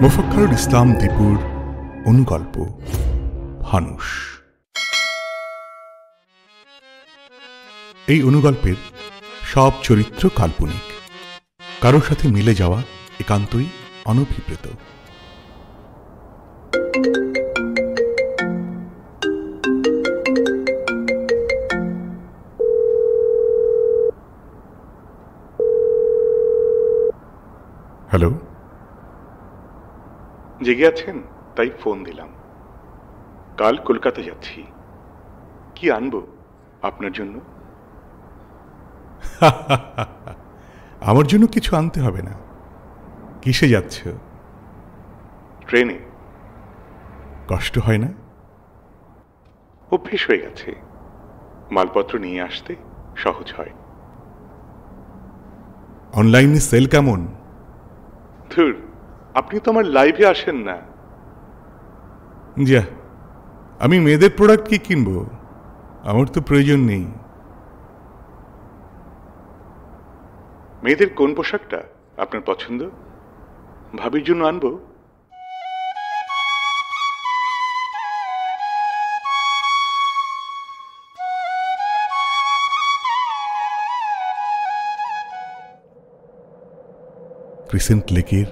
মোফাক্কারুল ইসলাম দীপুর অনুগল্প ফানুস। এই অনুগল্পের সব চরিত্র কাল্পনিক, কারোর সাথে মিলে যাওয়া একান্তই অনভিপ্রেত। হ্যালো, জেগে আছেন? তাই ফোন দিলাম। কাল কলকাতা যাচ্ছি। কি আনবো আপনার জন্য? আমার জন্য কিছু আনতে হবে না। কিসে যাচ্ছ? ট্রেনে। কষ্ট হয় না? অভ্যেস হয়ে গেছে। মালপত্র নিয়ে আসতে সহজ হয়। অনলাইনে সেল কেমন? ধুর, আপনি তো আমার লাইভে আসেন না। যা, আমি মেয়েদের প্রোডাক্ট কি কিনবো? আমার তো প্রয়োজন নেই। মেয়েদের কোন পোশাকটা আপনার পছন্দ? ভাবির জন্য আনবো। ক্রিসেন্ট লেকের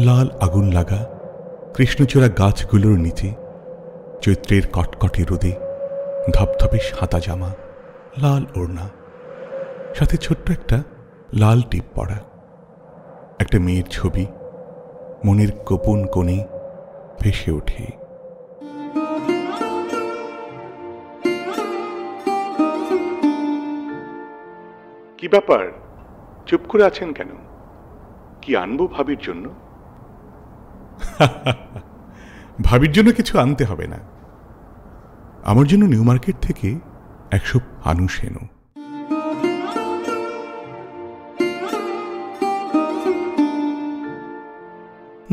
লাল আগুন লাগা কৃষ্ণচূড়া গাছগুলোর নিচে চৈত্রের কটকটে রোদে ধপধপে সাদা জামা, লাল ওড়না, সাথে ছোট্ট একটা লাল টিপ পড়া একটা মেয়ের ছবি মনের গোপন কোণে ভেসে ওঠে। কি ব্যাপার, চুপ করে আছেন কেন? কি আনবো ভাবির জন্য? ভাবির জন্য কিছু আনতে হবে না। আমার জন্য নিউ মার্কেট থেকে 100 ফানুস এনো।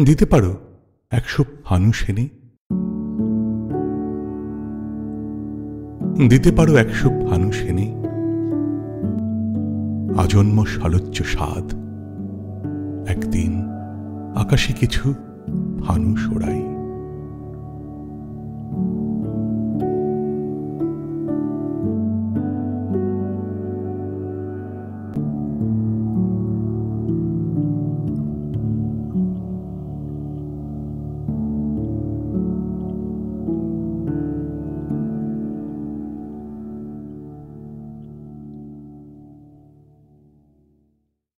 দিতে পারো 100 ফানুস এনে? দিতে পারো 100 ফানুস এনে? আজন্ম সলোচ্চ স্বাদ, একদিন আকাশে কিছু ফানুস ওড়াই।